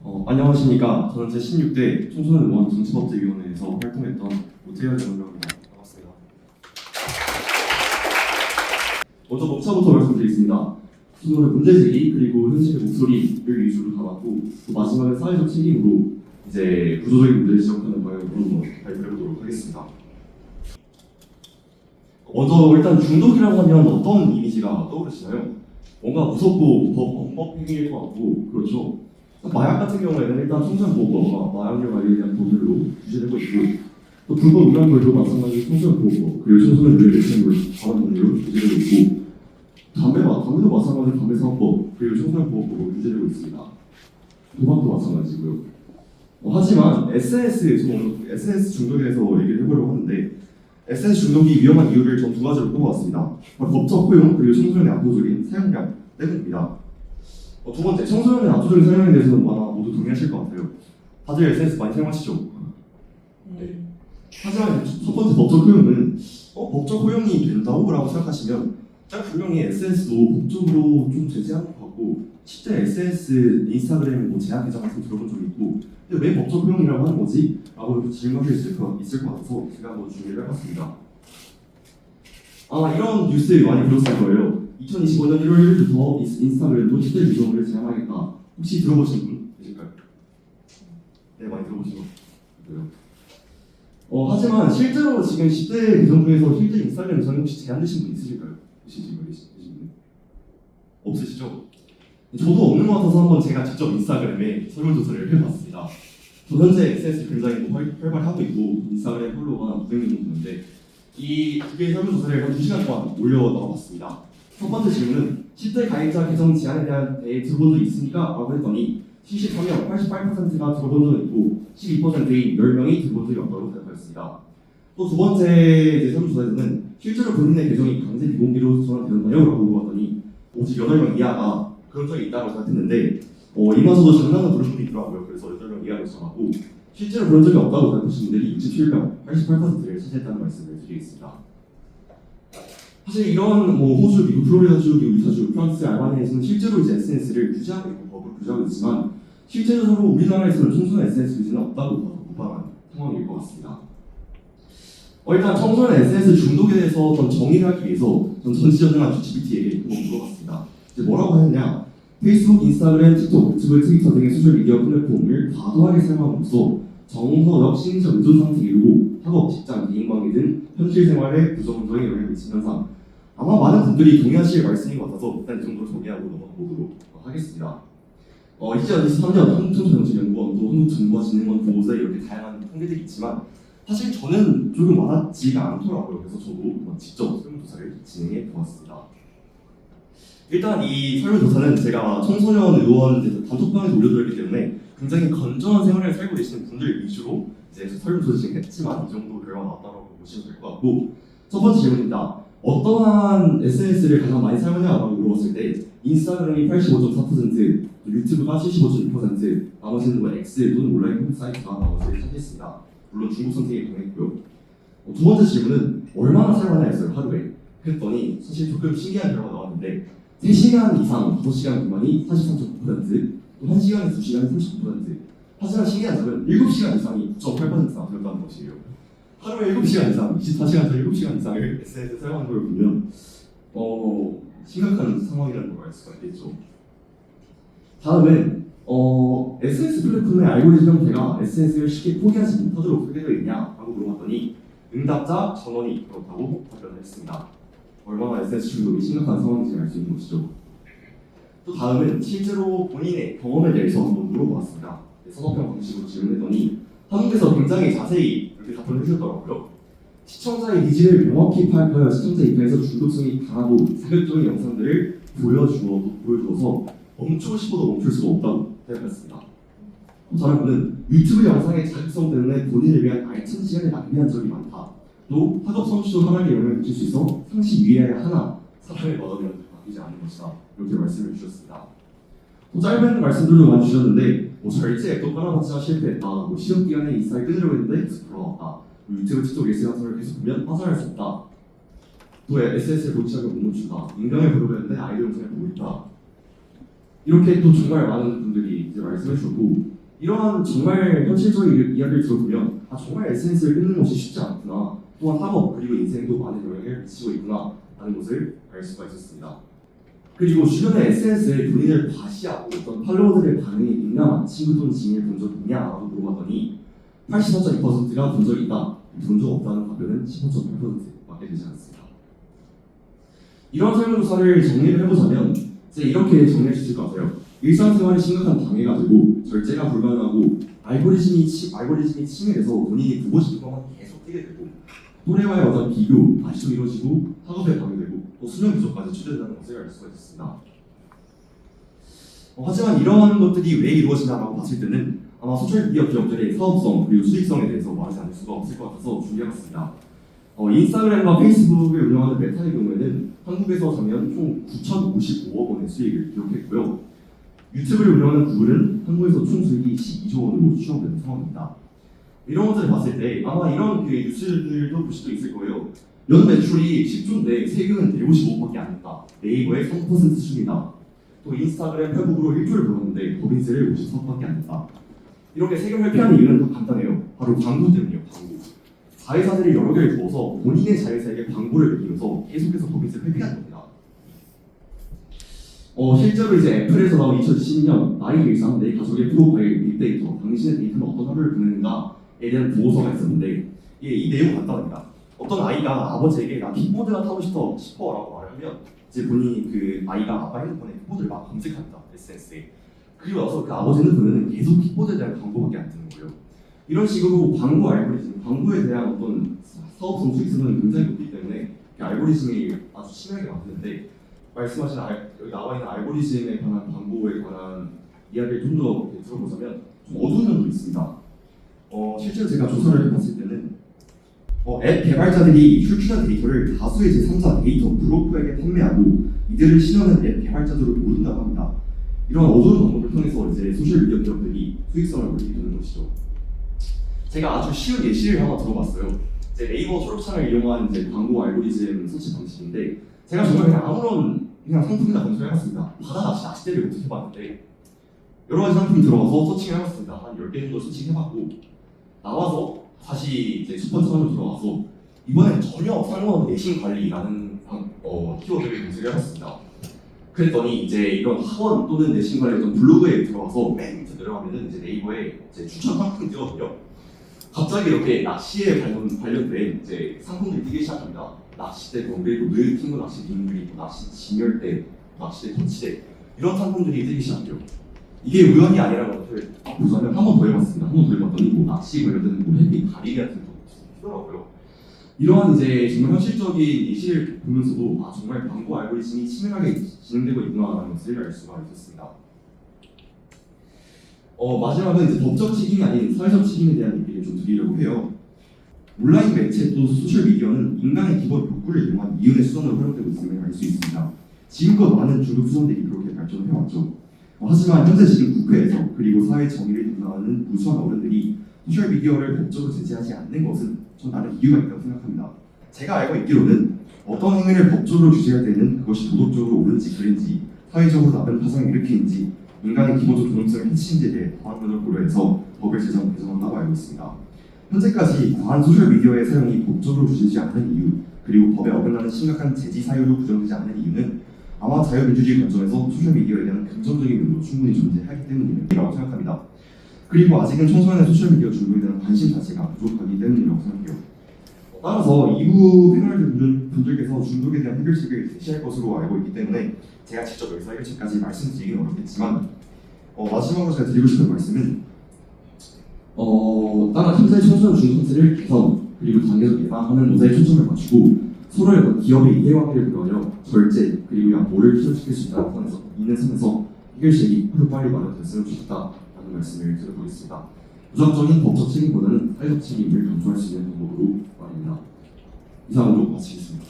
안녕하십니까. 저는 제16대 청소년 의원 정치법제위원회에서 활동했던 오태열 의원입니다. 반갑습니다. 먼저 목차부터 말씀드리겠습니다. 오늘 문제제기 그리고 현실의 목소리를 위주로 담았고 또 마지막에 사회적 책임으로 이제 구조적인 문제를 지적하는 방향으로 발표해보도록 하겠습니다. 먼저 일단 중독이라고 하면 어떤 이미지가 떠오르시나요? 뭔가 무섭고 범법행위일 것 같고 그렇죠. 마약 같은 경우에는 일단 청소년보호법과 마약류 관리에 대한 법률로 규제되고 있고 또 불법 음란물도 마찬가지로 청소년보호법 그리고 청소년들의 내생물 관한 법률로 규제되고 있고 담배도 마찬가지로 담배사업법 그리고 청소년보호법으로 규제되고 있습니다. 도박도 마찬가지고요. 하지만 SNS 중독에 대해서 얘기를 해보려고 하는데 SNS 중독이 위험한 이유를 전 두 가지로 꼽아왔습니다. 법적 허용 그리고 청소년의 압도적인 사용량 때문입니다. 두 번째, 청소년의 압도적인 사용량에 대해서는 아마 모두 동의하실 것 같아요. 다들 SNS 많이 사용하시죠? 네. 하지만 첫 번째 법적 허용은 법적 허용이 된다고 라고 생각하시면 분명히 SNS도 법적으로 좀 제재하는 것 같고 10대 SNS, 인스타그램 제한 계정 같은 거 들어본 적이 있고 근데 왜 법적 허용이라고 하는 거지? 라고 질문하실 수 있을 것 같아서 제가 한번 준비를 해봤습니다. 이런 뉴스 많이 들었을 거예요. 2025년 1월 1일부터 인스타그램도 10대 유저를 제한하겠다. 혹시 들어보신 분 계실까요? 네, 많이 들어보신 것 같고요. 하지만 실제로 지금 10대 계정 중에서 실제 인스타그램 계정이 혹시 제한되신 분 있으실까요? 계신 분? 없으시죠? 저도 없는 것 같아서 한번 제가 직접 인스타그램에 설문조사를 해봤습니다. 저 현재 SNS 굉장히 활발하고 있고 인스타그램 팔로워가 900명 정도 되는데 이 두 개의 설문조사를 한 2시간 동안 올려놓아봤습니다. 첫 번째 질문은 10대 가입자 계정 제한에 대해 들어본 적 있습니까? 라고 했더니 73명, 88%가 들어본 적은 있고 12%인 10명이 들어본 적이 없다고 대답하였습니다. 또 두 번째 설문조사에서는 실제로 본인의 계정이 강제 비공개로 전환되었나요? 라고 물어봤더니 오직 8명 이하가 그런 적이 있다고 대답했는데 이마저도 장난을 부르는 분이 있더라고요. 그래서 8명 이하로 전하고 실제로 그런 적이 없다고 대답하신 분들이 67명, 88%를 차지했다는 말씀을 드리겠습니다. 사실 이런 호주, 미국, 플로리다주, 미국 이사주, 프랑스, 알바니아에서는 실제로 이제 SNS를 규제하고 있고 법을 규제하고 있지만 실제적으로 우리나라에서는 청소년 SNS 규제는 없다고 봐도 무방한 상황일 것 같습니다. 일단 청소년 SNS 중독에 대해서 전 정의를 하기 위해서 전 전지전능한 GPT에게 한번 물어봤습니다. 이제 뭐라고 했냐? 페이스북, 인스타그램, 틱톡, 유튜브, 트위터 등의 소셜미디어 플랫폼을 과도하게 사용함으로써 정서적, 심리적 의존 상태에 이르고 학업, 직장, 개인관계 등 현실 생활에 부정적인 영향을 미치는 현상. 아마 많은 분들이 동의하실 말씀인 것 같아서 일단 이 정도로 소개하고 넘어가보도록 하겠습니다. 2023년 한국청소년정책연구원도 한국정보화진흥원 보고서에 이렇게 다양한 통계들이 있지만 사실 저는 조금 와닿지가 않더라고요. 그래서 저도 직접 설문조사를 진행해 보았습니다. 일단 이 설문조사는 제가 청소년 의원 단톡방에서 올려드렸기 때문에 굉장히 건전한 생활을 살고 계시는 분들 위주로 이제 설문조사 진행했지만 이 정도 결과가 나왔다고 보시면 될 것 같고 첫 번째 질문입니다. 어떠한 SNS를 가장 많이 사용하냐고 물어봤을 때 인스타그램이 85.4%, 유튜브가 75.6%, 나머지는 X 또는 온라인 홈 사이트가 나머지를 차지했습니다. 물론 중국 선택이 동했고요. 두 번째 질문은 얼마나 사용하냐 했어요, 하루에. 그랬더니 사실 조금 신기한 결과가 나왔는데 3시간 이상 5시간 미만이 43.9%, 또 1시간에 2시간이 39%. 하지만 신기한 점은 7시간 이상이 9.8%나 되었다는 것이에요. 하루에 7시간 이상, 24시간에서 7시간 이상을 SNS 사용하는 걸 보면 심각한 상황이라는 걸 알 수가 있겠죠. 다음은 SNS 플랫폼의 알고리즘 형태가 SNS를 쉽게 포기하지 못하도록 설계되어 있냐라고 물어봤더니 응답자 전원이 그렇다고 답변을 했습니다. 얼마나 SNS 중독이 심각한 상황인지 알 수 있는 것이죠. 또 다음은 실제로 본인의 경험에 대해서 한번 물어보았습니다. 선호평 방식으로 질문했더니 한국에서 굉장히 자세히 이렇게 답변을 해주셨더라고요. 시청자의 니즈를 명확히 파악하여 시청자 입장에서 중독성이 강하고 자극적인 영상들을 보여주어서 멈추고 싶어도 멈출 수가 없다고 생각했습니다. 다른 분은 유튜브 영상의 자극성 때문에 본인을 위한 알찬 시간을 낭비한 적이 많다. 또 학업 성취도 하락에 영향을 미칠 수 있어 상시 위에야 하나 사람의 마음을 바뀌지 않는 것이다. 이렇게 말씀을 주셨습니다. 또 짧은 말씀들도 많이 주셨는데 절제 앱도 깔아봤지만 실패했다. 시험 기간에 인스타를 끊으려고 했는데 계속 돌아왔다. 유튜브, 틱톡, 일스 같은 걸 계속 보면 빠져날 수 없다. 또 SNS를 보기 시작하면 못 멈춘다. 인강을 보려고 했는데 아이돌 영상을 보고 있다. 이렇게 또 정말 많은 분들이 이제 말씀해 주셨고 이러한 정말 현실적인 이야기를 들어보면 정말 SNS를 끊는 것이 쉽지 않구나. 또한 학업 그리고 인생도 많은 영향을 미치고 있구나 하는 것을 알 수가 있었습니다. 그리고 주변에 SNS에 본인을 과시하고 어떤 팔로워들의 반응에 민감한 친구 또는 지인을 본 적이 있냐라고 물어봤더니 84.2%가 본 적이 있다, 본 적 없다는 답변은 15.8%밖에 되지 않습니다. 이런 설문조사를 정리를 해보자면 이제 이렇게 정리할 수 있을 것 같아요. 일상생활에 심각한 방해가 되고 절제가 불가능하고 알고리즘이 침해돼서 본인이 보고 싶은 것만 계속 뜨게 되고 또래와의 어떤 비교 다시도 이루어지고 학업에 방해되고 또 수면 부족까지 추대된다는 것을 알 수가 있습니다. 하지만 이러한 것들이 왜 이루어지냐라고 봤을 때는 아마 소셜미디어 기업들의 사업성 그리고 수익성에 대해서 말하지 않을 수가 없을 것 같아서 준비해봤습니다. 인스타그램과 페이스북을 운영하는 메타의 경우에는 한국에서 작년 총 9,055억 원의 수익을 기록했고요. 유튜브를 운영하는 구글은 한국에서 총 수익이 12조 원으로 추정되는 상황입니다. 이런 것들을 봤을 때 아마 이런 뉴스들도 볼 수도 있을 거예요. 연 매출이 10조인데 세금은 155억밖에 안 냈다. 네이버의 3% 수준이다. 또 인스타그램, 페북으로 1조를 벌었는데 법인세를 53억밖에 안 냈다. 이렇게 세금 회피하는 이유는 더 간단해요. 바로 광고 때문이에요. 광고. 자회사들이 여러 개를 두어서 본인의 자회사에게 광고를 매기면서 계속해서 법인세를 회피하는 겁니다. 실제로 이제 애플에서 나온 2012년 나의 일상, 내 가족의 프로파일 빅데이터, 당신의 데이터는 어떤 하루를 보내는가에 대한 보고서가 있었는데 이 내용 간단합니다. 어떤 아이가 아버지에게 나 킥보드가 타고 싶어라고 말을 하면 이제 본인이 그 아이가 아빠 핸드폰에 킥보드를 막 검색합니다. SNS에. 그리고 나서 그 아버지 핸드폰에는 계속 킥보드에 대한 광고밖에 안 뜨는 거예요. 이런 식으로 광고 알고리즘, 광고에 대한 어떤 사업성 수익성은 굉장히 높기 때문에 그 알고리즘이 아주 심하게 만드는데 말씀하신 여기 나와 있는 알고리즘에 관한 광고에 관한 이야기를 좀 더 들어보자면 좀 어두운 면도 있습니다. 실제로 제가 조사를 해봤을 때는 앱 개발자들이 출출한 데이터를 다수의 제3자 데이터 브로커에게 판매하고 이들을 신뢰하는 앱 개발자들을 모른다고 합니다. 이런 어두운 방법을 통해서 이제 소셜미디어 기업들이 수익성을 올리게 되는 것이죠. 제가 아주 쉬운 예시를 하나 들어봤어요. 이제 네이버 초록창을 이용한 이제 광고 알고리즘 서치 방식인데 제가 정말 그냥 상품이나 검색을 해봤습니다. 바다 낚시대를 검색해봤는데 여러 가지 상품이 들어가서 서칭을 해봤습니다. 한 10개 정도 서칭해봤고 나와서 다시 이제 첫 번째 화면 들어가서 이번엔 전혀 상관없는 내신 관리라는 키워드를 검색을 해봤습니다. 그랬더니 이제 이런 학원 또는 내신 관리 어떤 블로그에 들어가서 맨 밑에 내려가면은 이제 네이버에 이제 추천 상품이 뜨거든요. 갑자기 이렇게 낚시에 관련된 이제 상품들이 뜨기 시작합니다. 낚싯대, 그리고 느팅거 낚시 링그리, 낚시 진열대, 낚싯대, 토치대 이런 상품들이 뜨기 시작해요. 이게 우연이 아니라는 것을 보자면 한 번 더 해봤습니다. 한 번 더 해봤더니 낚시 관련된 햇빛 가리개 같은 것도 뜨더라고요. 이러한 이제 정말 현실적인 예시를 보면서도 정말 광고 알고리즘이 치밀하게 진행되고 있구나라는 것을 알 수가 있었습니다. 마지막은 이제 법적 책임이 아닌 사회적 책임에 대한 얘기를 좀 드리려고 해요. 온라인 매체 또 소셜 미디어는 인간의 기본 욕구를 이용한 이윤의 수단으로 활용되고 있음을 알 수 있습니다. 지금껏 많은 중국 수단들이 그렇게 발전을 해왔죠. 하지만 현재 지금 국회에서 그리고 사회 정의를 담당하는 무수한 어른들이 소셜 미디어를 법적으로 제재하지 않는 것은 전 나름 이유가 있다고 생각합니다. 제가 알고 있기로는 어떤 행위를 법적으로 규제할 때는 그것이 도덕적으로 옳은지 그른지 사회적으로 나쁜 파장을 일으키는지 인간의 기본적 존엄성을 해치는지에 대해 다방면을 고려해서 법을 개정한다고 알고 있습니다. 현재까지 과한 소셜 미디어의 사용이 법적으로 규제되지 않는 이유 그리고 법에 어긋나는 심각한 제지 사유로 규정되지 않는 이유는 아마 자유민주주의 관점에서 소셜 미디어에 대한 긍정적인 면도 충분히 존재하기 때문이라고 생각합니다. 그리고 아직은 청소년의 소셜 미디어 중독에 대한 관심 자체가 부족하기 때문이라고 생각해요. 따라서 이후 패널 분들께서 중독에 대한 해결책을 제시할 것으로 알고 있기 때문에 제가 직접 여기서 해결책까지 말씀드리기는 어렵겠지만 마지막으로 제가 드리고 싶은 말씀은 따라 현재 청소년 중독자를 개선 그리고 단계적 예방하는 노사에 초점을 맞추고 서로의 기업의 이해관계를 그려려 절제 그리고 양보를 실현시킬 수 있는 선에서 해결책이 빨리 마련됐으면 좋겠다라는 말씀을 드려보겠습니다. 부정적인 법적 책임보다는 사회적 책임을 강조할 수 있는 방법으로 말입니다. 이상으로 마치겠습니다.